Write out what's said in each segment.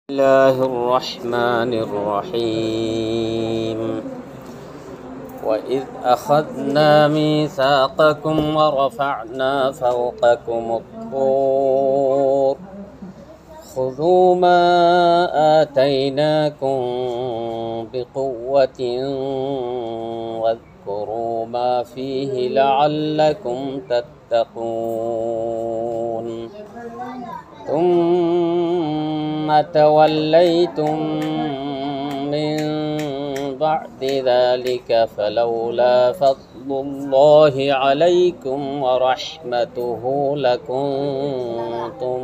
الله الرحمن الرحيم وإذ أخذنا ميثاقكم ورفعنا فوقكم الطور خذوا ما آتيناكم بقوة واذكروا ما فيه لعلكم تتقون ثم توليتم من بعد ذلك فلولا فضل الله عليكم ورحمته لكنتم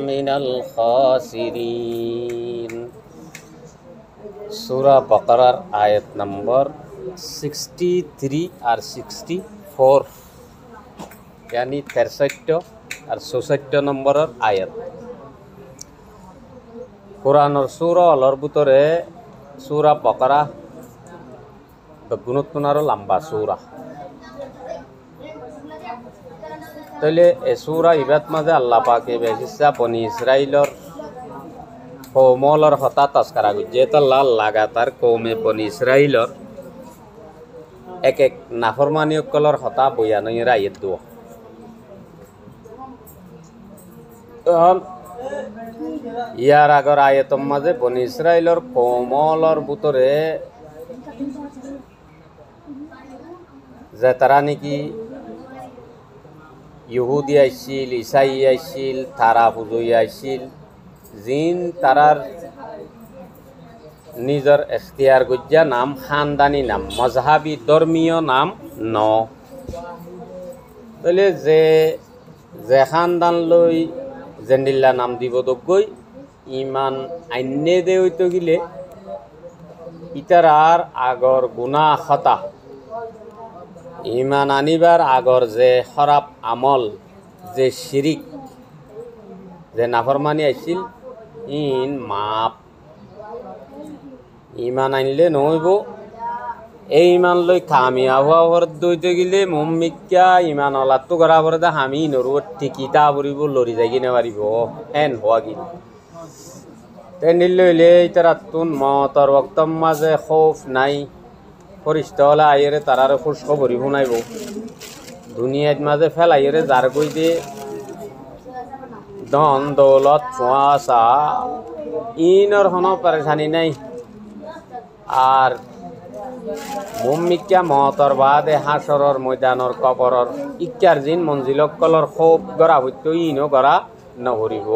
من الخاسرين সূরা বাকারার আয়াত নম্বর 63 আর 64 यानी 63 আর 64 নম্বরের আয়াত কোরআনের সূরা অলর ভিতরে সূরা বাকারা গুণত্বনারও লম্বা সূরা তাহলে এই সূরা ইবাদ মাঝে আল্লাহ পাকে বেশিসা বনি ইসরাইলর কওমলর হতা তাস্কারা যেটা লাল লাগাতার কওমে বনি ইসরাইলর এক এক নাফরমানিয়কলর হতা বয়ানইরা আয়াত দুয়া ইয়ার আগর আয়াতর মাঝে বনি ইসরাইলর কওমলর ভিতরে যে তারা নাকি ইহুদি আইছিল ইসাই আইছিল তারা পুজোই আইছিল জিন তারার নিজের এখতিয়ার গজ্জা নাম খানদানি নাম মজহাবি ধর্মীয় নাম ন তাহলে যে যে খানদান লই জেন্ডিল্লা নাম দিব দগৈ ইমান আইনে দে হইতো গিলে ইতারার আগর গুনাহ খতা ইমান আনিবার আগর যে খরাব আমল যে শিরিক যে নাফরমানি আইছিল ইন মাপ ইমান আনলে নহইব এই ইমান লৈ কামিয়াব হওয়ার দইতে গেলে মম্মিকা ইমান অলাতো করা পরে দা আমি নরু টিকিটা পড়িব লরি যাই কিনে পারিব হেন হওয়া কি তেনিল লইলে ইতারাতুন মতর বক্তম মাঝে খৌফ নাই ফরিস্তা হলে আইরে তারারে খুশক ভরিব নাইব দুনিয়াত মাঝে ফেলাইরে যার কই দে ধন দৌলত ফুয়াশা ইনর হনো পরেশানি নাই আর মুম্মিকা মহতর বাদে হাসরর ময়দানর কবরর ইক্কার জিন মঞ্জিলক কলর খুব গড়া হইতো ইনো গড়া নহরিব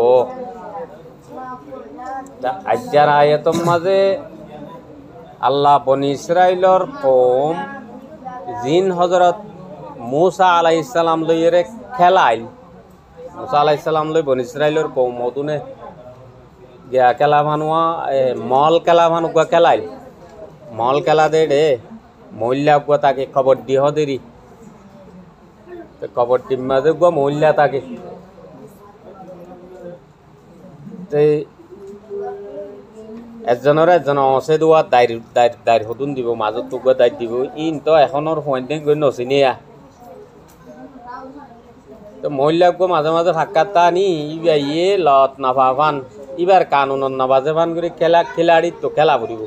আজ্জার আয়াতম মাঝে আল্লাহ বনি ইসরাইলর কওম জিন হযরত মূসা আলাইহিস সালাম লইরে খেলাইল মূসা আলাইহিস সালাম লই বনি ইসরাইলর কওম মদুনে গিয়া খেলা মানুয়া মল খেলা মানুয়া খেলাইল মল খেলা দে রে মহিলা গুয়া তাকে কবড্ডি হদেরি তো কবড্ডির মাঝে গুয়া মহিলা তাকে একজনের একজন অসে দোয়া দায়ের হতুন দিব মাজত তো গুয়া দায় দিব ইন তো এখনের হইতে গৈ নচিনিয়া তো মহিলা গুয়া মাঝে মাঝে ফাঁকাতা নি ইয়ে লত নাফাফান ইবার কানুনের নবাজে ফান করে খেলাড়ি তো খেলা পড়িব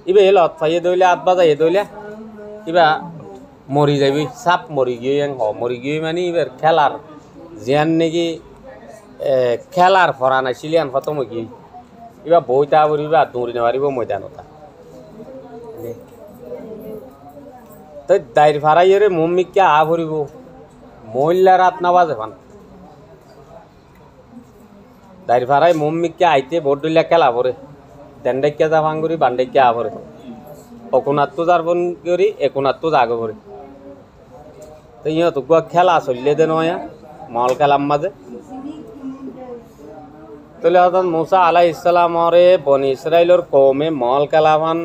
ইবে লত ফাইয়ে দইলে আট বাজাইয়ে দইলে ইবা মরি যাবি সাপ মরি গিয়ে মরি গিয়ে মানে এবার খেলার জিয়ান নাকি খেলার ফরা নাইছিল আন খতম হৈ গিয়ে ইবা বইতা পড়িবা দৌড়ি নেওয়ারিব ময়দানতা তো দায়ের ফারাইয়ে মম্মিকে আ ভরিব মহিলা রাত নাবাজে ফান দায়ের ফারাই মম্মিকে আইতে বড়দুলিয়া খেলা পড়ে দেন্ডাইকা যা ভাঙ করি বান্ডাইকা আভরে অকুনাত্তো যারবন করি একুনাত্তো জাগ করে তো ইহত খেলা চললে দে নয়া মল খেলার মাঝে তাহলে হঠাৎ মূসা আলাইহিস সালামরে বনি ইসরাইলর কওমে মল খেলাভান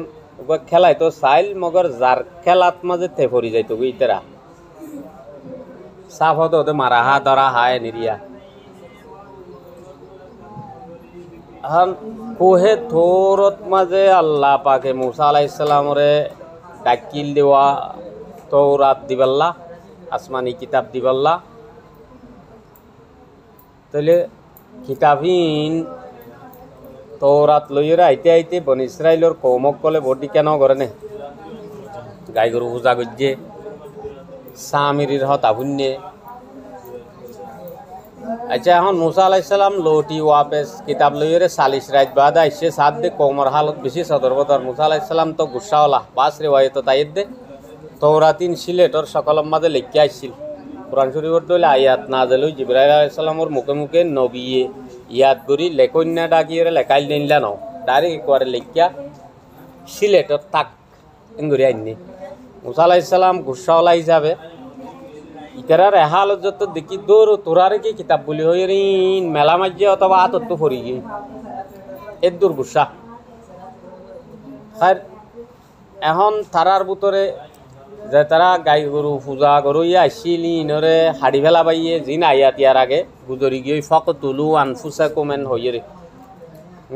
খেলাই তো চাইল মগর যার খেলাত মাঝে তে ফরি যাইতো ইতারা সাফ হতো ওদের মারা হা ধরা হায় নিরিয়া কোহে থোরত মাঝে আল্লাহ পাকে মূসা আলাইহিস সালামরে ডাকিল দেওয়া তৌরাত দিবাল্লা আসমানি কিতাব দিবাল্লা তাহলে কিতাবিন তৌরাত লইয়েরা আইতে আইতে বনি ইসরাইলর কৌমক কলে বডি কেন করে নে গাই গরু পূজা করছে সামিরির হতা ভুন্যে। আচ্ছা এখন মুসা আলাইসালাম লোটি ওয়াপেস কিতাব লইয়েরে 40 রাত বাদ আইসে সাত দে কৌমর হালত বেশি সদর বদর। মুসা আলাইসালাম তো গুসাওয়ালা বাস রেওয়ায়ত তাইদ দে তৌরাতিন সিলেটর সকলের মাঝে লেখকে আসছিল। কোরআন শরীফর দলে আয়াত নাজেল হই জিবরাইল আলাইহিস সালামর মুখে মুখে নবিয়ে ইয়াদ করি লেখন্যা ডাকিয়ে লেখাইল নিলা ন ডাইরেক্ট করে লেখিয়া সিলেটর তাক এঙ্গুরি আইনি। মুসা আলাইহিস সালাম গুসাওয়ালা হিসাবে ইতারার এহালত যত দেখি দৌড় তোরারে কি কিতাব বলি হই ঋণ মেলা মাঝে অথবা আতত্ব ফরি গিয়ে এর দূর গুসা খার। এখন তারার ভিতরে যে তারা গাই গরু পূজা গরু ইয়ে আসছিল ইনরে হাড়ি ফেলা পাইয়ে জিন আইয়াত ইয়ার আগে গুজরি গিয়ে ফক তুলু আনফুসা কমেন হইয়ে রে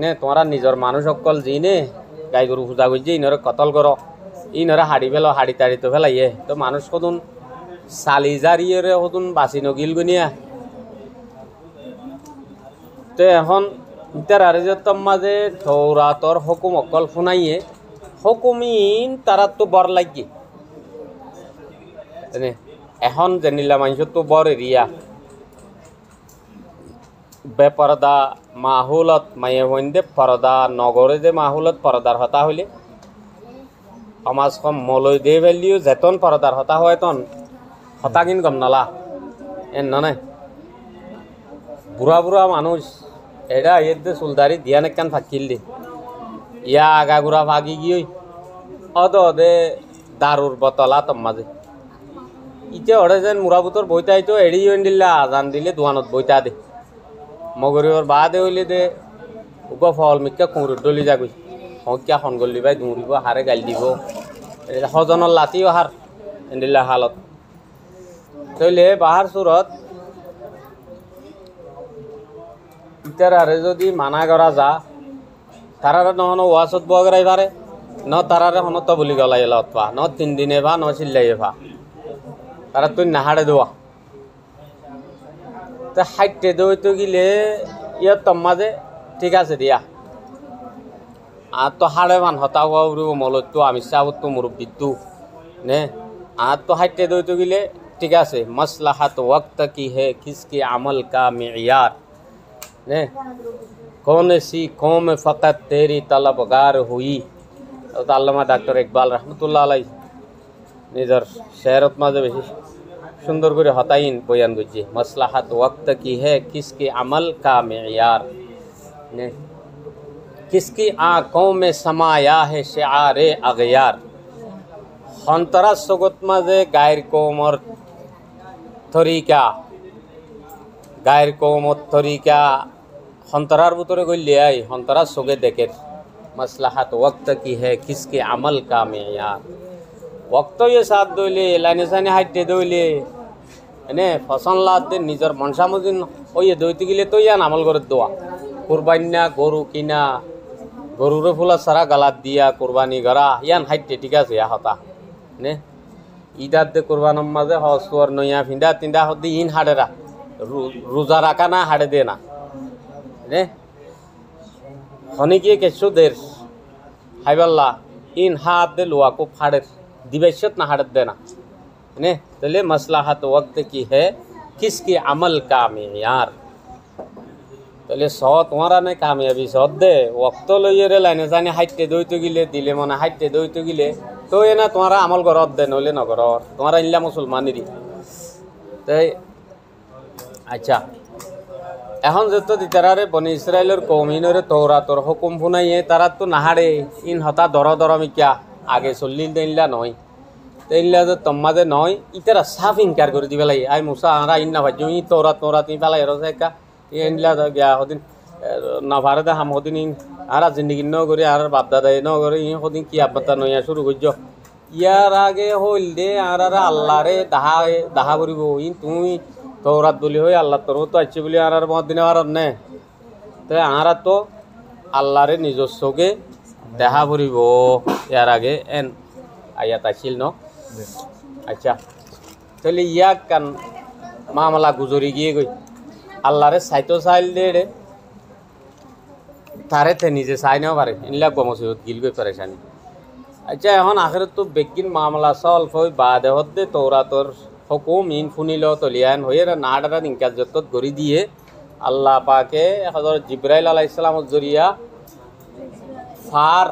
নে তোমরা নিজের মানুষ সকল জিনে গাই গরু পূজা করছে ইনরে কতল করো ইনরে হাড়ি ফেলো হাড়ি তাড়ি তো ফেলাইয়ে তো মানুষ কদুন চালি জারিয়ে হতুন বাঁচি নগিল গুনিয়া। তো এখন ইতার আর যে মাঝে তৌরাতর হুকুম অকল শুনাইয়ে হুকুমিন তারা তো বর লাগিয়ে এখন জানিলা মানুষ তো বর এরিয়া বেপরদা মাহুলত মায়ে হইন্দে পরদা নগরে যে মাহুলত পরদার হতা হইলে সমাজ কম মলই দে ভেলিও যেতন পরদার হতা হয় তন হতা কিন গম নালা এন নাই বুড়া বুড়া মানুষ এটা এদের চুলদারি দিয়া নেকান ফাঁকিল দি ইয়া আগা গুড়া ভাগি গিয়ে অদ দে দারুর বতলা তম মাঝে ইতে ওরে যেন মুরাবুতর বইতাই তো এড়ি দিলা আজান দিলে দোয়ানত বইতা দে মগরিবর বাদে হইলে দে উপ ফল মিকা কুঁড় ডলি যাগৈ হকিয়া খন গলি বাই দৌড়িব হারে গাল দিব সজনৰ লাতিও হার এন্দিলা হালত তইলে বাহার সুরত ইতার আরে যদি মানা করা যা তারারে নহন ওয়াসত বগরাই পারে ন তারারে হনত বলি গলাই এলা পা ন 3 দিনে ভা ন চিল্লাই ভা তারা তুই নাহাড়ে দেওয়া তো হাইটে দই তো গিলে ইয়ত তম্মাজে ঠিক আছে দিয়া আর তো হাড়ে মান হতা হওয়া উড়িব মলত তো আমি চাবত তো মুরব্বিত তো নে আর তো হাইটে দই তো গিলে ঠিক আছে মসলাহাত ওয়াক্ত কি হে কিসকে আমল কা মেয়ার ने कौन सी कौम फ़कत तेरी तलबगार हुई। तो আল্লামা ডাক্তার ইকবাল রহমতুল্লাহ আলাই নিজের শেরত মাঝে বেশি সুন্দর করে হতাইন বয়ান করছে মসলাহাত ওয়াক্ত কি হে কিসকে আমল কা মেয়ার ने किसकी आँखों में समाया है शिआरे अगयार। हंतरा सगत माजे गायर कोमर तरीका গায়ের কৌমত তরিকা হন্তরার ভিতরে গইলে আই হন্তরার সগে দেখে মসলাহাত ওয়াক্ত কি হে কিসকে আমল কা মেয়ার। ওয়াক্ত ইয়ে সাথ দইলে লাইনে সাইনে হাইটে দইলে এনে ফসনলাত দে নিজের মনসামদিন ওইয়ে দইতে গেলে তো ইয়ান আমল করে দোয়া কুরবান্না গরু কিনা গরুরে ফুলা সারা গালাত দিয়া কুরবানি করা ইয়ান হাইটে ঠিক আছে ইয়া হতা নে ঈদার দে কুরবানোর মাঝে হসুয়ার নইয়া ফিন্দা তিন্দা হদি ইন হাড়েরা রোজা রাখা না হাড়ে দে না নে হনিকে কেসো দের হাইবাল্লা ইন হাত দে লোয়া কো ফাড়ের দিবেশত না হাড়ে দে না নে তাহলে মসলাহাত ওয়াক্ত কি হে কিসকে আমল কা মেয়ার। তাহলে তোমারা নে কামিয়াবি সদ দে ওয়াক্ত লইয়ে রে লাইনে জানি হাইটে দইতে গিলে দিলে মনে হাইটে দইতে গিলে তো এ না তোমারা আমল করত দে নইলে নগর তোমারা ইল্লা মুসলমানেরই তাই। আচ্ছা এখন যত তারারে বনি ইসরায়েলের কৌমিনরে তৌরাতর হুকুম শুনাইয়ে তারা তো নাহারে ইন হতা দর মিকা আগে চল্লিল দেনলা নয় তেনলা যে তম্মাদে নয় ইতারা সাফ ইনকার করে দিবে লাগে আই মুসা আরা ইন না ভাজ্য ই তৌরাত ই পেলাই রসে একা ইনলা গিয়া হদিন না ভারে দে হাম হদিন ইন আরা জিন্দগি ন করে আর বাপদাদা ন করে ই হদিন কি আব্বাতা নইয়া শুরু করছ ইয়ার আগে হইল দে আর আল্লাহরে দাহা করিব ইন তুমি তৌরাত বলি হই আল্লাহ তোর তো আসছে বলি আর মত দিনে আর নে তো আর তো আল্লাহরে নিজস্বকে দেখা পড়িব ইয়ার আগে এন আয়াত আসিল ন। আচ্ছা তাহলে ইয়াক কান মামলা গুজরি গিয়ে গই আল্লাহরে সাইতো চাইল দে তারে তে নিজে চাই নেও পারে ইনলাক মুসিবত গিল গই পরেশানি আচ্ছা এখন আখেরত তো বেগিন মামলা সলভ হই বাদে হদ্দে তৌরাতর হুকুম ইন ফুনিল তলিয়ান হয়ে নাডারা ইনকাজ যত গড়ি দিয়ে আল্লাহ পাকে হযরত জিবরাইল আলাইহিস সালামের জরিয়া ফার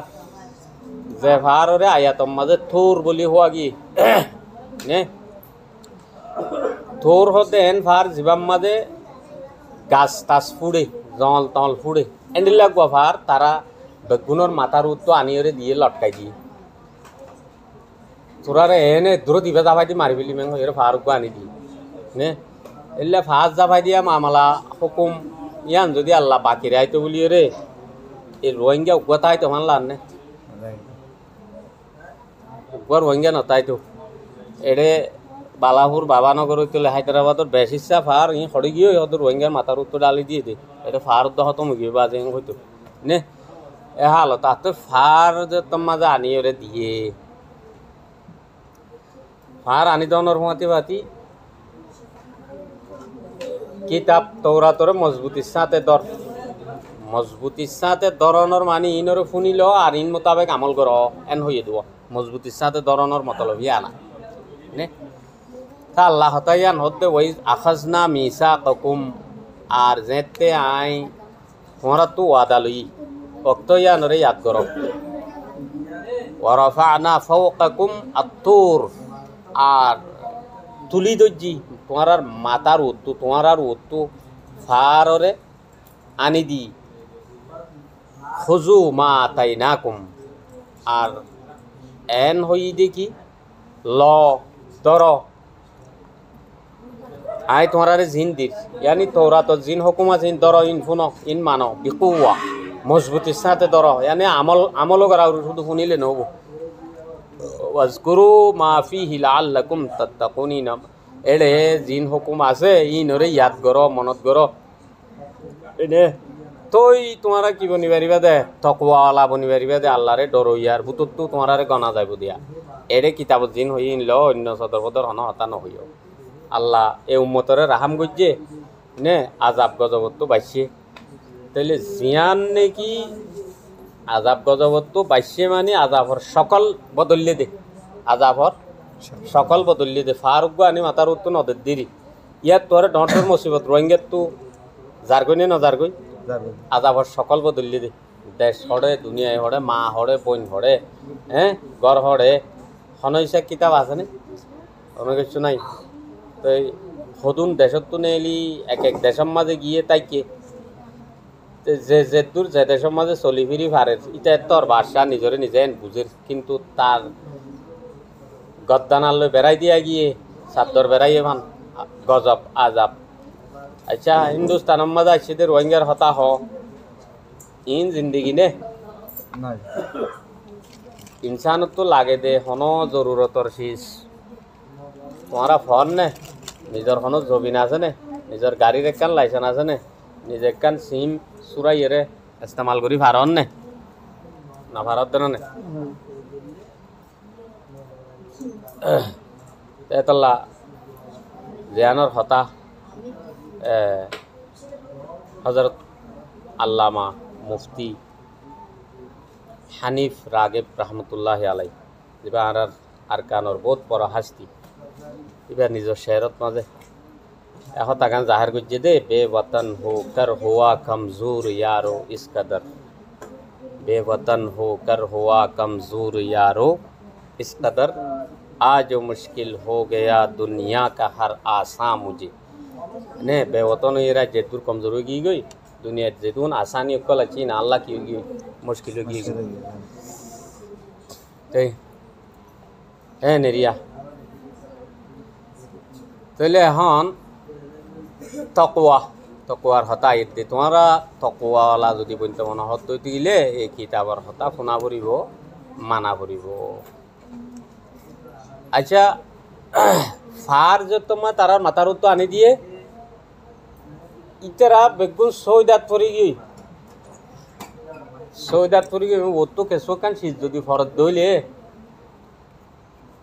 যে ফাররে আয়াতম মাঝে থুর বলি হওয়া কি নে থোর হতেন ফার জীবাম মাঝে গাছ টাছ ফুড়ে জল তল ফুড়ে এন্ডিল লাগবো ফার তারা বেগুনের মাথার উত্তো আনিয়রে দিয়ে লটকাই দিয়ে তোরারে এনে দূর দিবে যাবাই দি মারি ফেলি মেঙ্গ এর ফার আনি দি নে এলে ফাঁস যাবাই দিয়া মামলা হুকুম ইয়ান যদি আল্লাহ বাকি রাইতো বলি রে এই রোহিঙ্গা উগাতাই তো মানলান নে উগার রোহিঙ্গা নতাই তো এড়ে বালাপুর বাবানগর হইলে হায়দ্রাবাদর বেশ ইচ্ছা ফার ই খড়ি গিয়ে হয়তো রোহিঙ্গার মাথার উত্তর ডালি দিয়ে দে এটা ফার হতো মুগিয়ে বাজে হইতো নে এ হালো তাতে ফার যে তোমার আনি ওরে দিয়ে ফার আনি দনের হুঁয়াতি বাতি কিতাব তৌরাতরে মজবুতির সাথে দরনের মানে ইনরে শুনিল আর ইন মোতাবেক আমল কর এন হইয়ে দিব মজবুতির সাথে দরনের মতলব আনা নে তা আল্লাহ হতাইয়ান হতে ওই আখাজনা মিসা ককুম আর যেতে আই তোমরা তো ওয়াদা লই অক্তয়ানরে ইয়াদ করো ওয়ারাফানা ফাওকাকুম আত-তুর আর তুলি দজ্জি তোমার মাতার উত্তু তোমার উত্তু ফাররে আনি দি খুজু মা আতাইনাকুম আর এন হই দেখি ল দর আই তোমার জিন দির ইয়ানি তৌরাত জিন হুকুমা জিন দর ইন ফুন ইন মানো বিকুয়া মজবুতির সাথে দর ইয়ানি আমল করা শুধু শুনিলে নহব ওয়াজকুরু মা ফিহি লাআল্লাকুম তাত্তাকুনিন এড়ে জিন হুকুম আছে ইনরে ইয়াদ করো মনত করো এনে তই তোমারা কি বনি পারিবা দে তকওয়ালা বনি পারিবা দে আল্লাহরে ডর ইয়ার ভূতত তোমারে গনা যাইব দিয়া এড়ে কিতাবত জিন হই ইনল অন্য সদর পদর হন হতা নহইও আল্লাহ এ উম্মতরে রাহাম গজ্জে নে আজাব গজবত বাইছে তাইলে জিয়ান নেকি আজাব গজবত বাইছে মানে আজাবর সকল বদলিয়ে দে আজাবর সকল বদলিয়ে দে ফারুক আনি মাতার উত্তর নদের দিরি ইয়াত তোরে ডর মুসিবত রোহিঙ্গাত তো যারগই নে নজারগই আজাবর সকল বদলিয়ে দে দেশ হড়ে দুনিয়ায় হড়ে মা হড়ে বোন হড়ে হ্যাঁ গড় হড়ে হনইসা কিতাব আছে নে কোনো কিছু নাই তো সদুন দেশত তো নেলি এক এক দেশের মাঝে গিয়ে তাইকে যে দূর যে দেশের মাঝে চলি ফিরি পারে ইটা তোর বাসা নিজরে নিজে বুঝে কিন্তু তার গদ্দানালৈ বেড়াই দিয়া গিয়ে চাদর বেড়াইয়ে ভান গজব আজাব আচ্ছা হিন্দুস্তানের মাঝে আসছে দে রোহিঙ্গার হতা হ ইন জিন্দগি নে ইনসানত তো লাগে দে হন জরুরতর শীষ তোমারা ফোন নে নিজের হন জমিন আছে নে নিজের গাড়ির একখান লাইসেন্স আছে নে নিজে একখান সিম চুরাইয়েরে ইস্তেমাল করি ভারন নে না ভারত দেন নে এতলা জিয়ানোর হতা হজরত আল্লামা মুফতি হানিফ রাগেব রহমতুল্লাহ আলাই যেবা আর কানোর বহুত বড় হাস্তি এবার নিজের শেহরত মাঝে এখন তাকান জাহের করছে দে বেবতন হো কর হুয়া কমজোর यारो इस कदर बेवतन हो कर हुआ कमजोर यारो इस कदर आज मुश्किल हो गया दुनिया का हर आसा मुझे ने बेवतन येरा जेदूर कमजोर होगी गई दुनिया जेदून आसानी कल अच्छी ना अल्लाह की होगी मुश्किल होगी है नेरिया তাহলে এখন তকোয়ার হতা ঈদ দি তোমারা তকোয়ালা যদি বলতে মনে হত দিলে এই কিতাবর হতা শুনা পড়িব মানা পড়িব আচ্ছা ফার যে তোমার তারা মাথার উত্তর আনি দিয়ে ইতারা বেগুন সৌদাত পড়ি গই ও তো কেসো কান সিজ যদি ফরত দইলে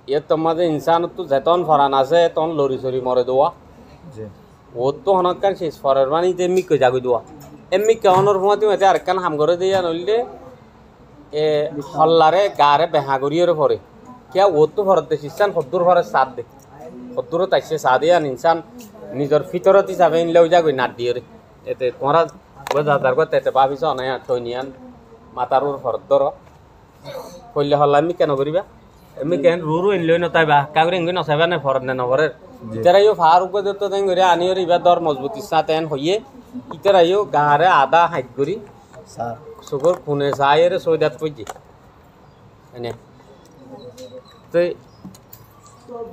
ইয়ে তোমাদের ইনসান তো যেতন ফরান আছে তখন লরি চরি মরে দেওয়া ও তো হনকার শেষ ফরের মানে যে মিকে জাগি দেওয়া এমনি কেমনের সময় তুমি আর কান হাম করে দিয়া নইলে এ হল্লারে গারে বেহা করিয়ে পরে কিয়া ও তো ভরত দেশ ইনসান সদ্দুর ভরে সাদ দে সদ্দুর তাইছে সাদে আন ইনসান নিজের ফিতরত হিসাবে ইনলেও যাগই নাট দিয়ে রে এতে তোমরা বোঝা তার কথা এতে ভাবিছ অনায় তৈনিয়ান মাতার ওর ভরত ধর কইলে হল্লা এমনি কেন করিবা এমনি কেন রুরু ইনলেই নতাইবা কাগরে ইঙ্গি নচাইবা না ভরত নে নভরের ইতারাইও ফার উপরে তো তাই করে আনিও ইবা দর মজবুত ইচ্ছা তেন হইয়ে ইতারাইও গারে আদা হাইট করি চকুর খুনে চায়ের চৈদাত পইজি এনে তো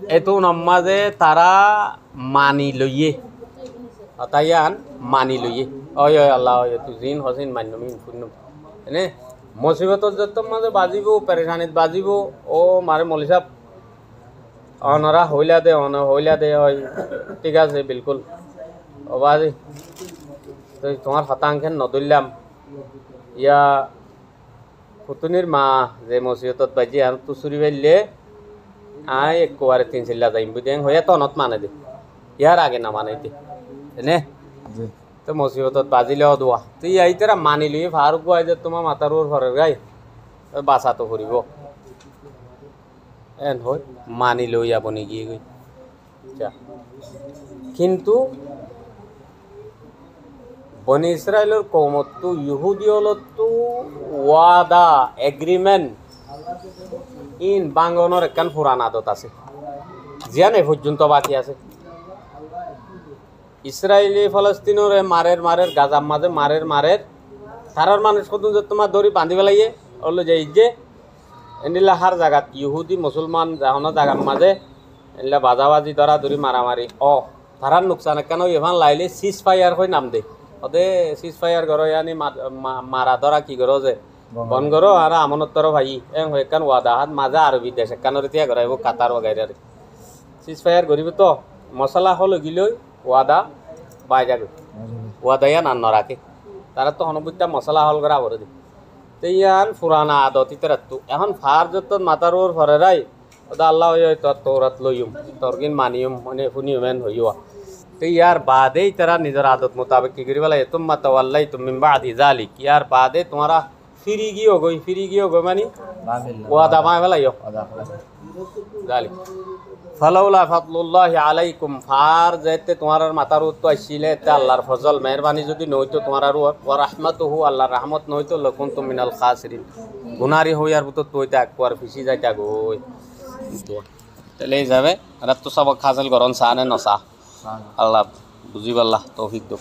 এতো নমাজে তারা মানি লইয়ে তাইয়ান মানি লইয়ে ওই ওই আল্লাহ ওই তুই জিন হসিন মান্য মিন পুণ্য এনে মুসিবত যত মাঝে বাজিব পেরেশানিত বাজিব ও মারে মলি সাহেব অনরা হইলা দে অন হইলা দে হয় ঠিক আছে বিলকুল ও বাজি তো তোমার শতাংশেন নদুললাম ইয়া ফুতুনির মা যে মসজিদত বাজি আর তুসুরি বাইলে আয় একবারে 3 যাইম বুঝেন হইয়া তনত মানে দে ইয়ার আগে না মানে দে এনে তো মসজিদত বাজিলেও দোয়া তুই এই তারা মানি লই ফারুক গাই যে তোমার মাথার ওর ঘরের গাই বাসা তো করিব এন হই মানি লই আপনি গিয়ে গই কিন্তু বনি ইসরায়েলের কৌমতো ইহুদিয়লতো ওয়াদা এগ্রিমেন্ট ইন বাঙ্গনের একখান পুরান আদত আছে জিয়ান এ পর্যন্ত বাকি আছে ইসরায়েলি ফলস্তিনের মারের গাজার মাঝে মারের তারার মানুষ কত তোমার দড়ি বান্ধি পেলাইয়ে ওলো যে যে এনিলা হার জায়গাত ইহুদি মুসলমান যাহনো জায়গার মাঝে এনিলা বাজাবাজি ধরা ধরি মারামারি তারার নোকসান কেন এভান লাইলে সিজ ফায়ার হয়ে নাম দে ওদে সিজ ফায়ার করো ইয়ানি মারা ধরা কি করো যে বন করো আর আমনত্তর ভাই এং হয়ে কান ওয়াদা হাত মাজা আরবি দেশ কানের তিয়া করাইব কাতার ওগাইরে সিজ ফায়ার করিব তো মশলা হল গিলই ওয়াদা বাই যাবে ওয়াদা ইয়ান আর নরাকে তারা তো হনবুদ্ধা মশলা হল করা ভরে দি তো ইয়ান পুরানা আদত ইতারাতো এখন ফার যত মাতার ওর ভরে রাই ওদা আল্লাহ ওই তোরাত লইম তরকিন মানিয়ম মানে শুনিমেন হইয়া তো ইয়ার বাদেই তারা নিজের আদত মোতাবেক কি করিবা লাগে তুম্মা তাওয়াল্লাই তুম মিন বাদি যালিক ইয়ার বাদে তোমারা ফিরি গিয়ে গই মানে ওয়াদা মাই ফেলাইও যালিক ফালাউলা ফাদলুল্লাহি আলাইকুম ফার যাইতে তোমার মাতার উত্তর আসছিলে তে আল্লাহর ফজল মেহরবানি যদি নইতো তোমার আর ওয়া রাহমাতুহু আল্লাহর রহমত নইতো লকুনতুম মিনাল খাসিরিন গুনারি হইয়ার ভিতর তুইতে একবার ফিসি যাইতা গই তাহলে এই যাবে রাত তো সব খাজল গরন সানে নসা আল্লাহ বুঝিবাল্লাহ তৌফিক দো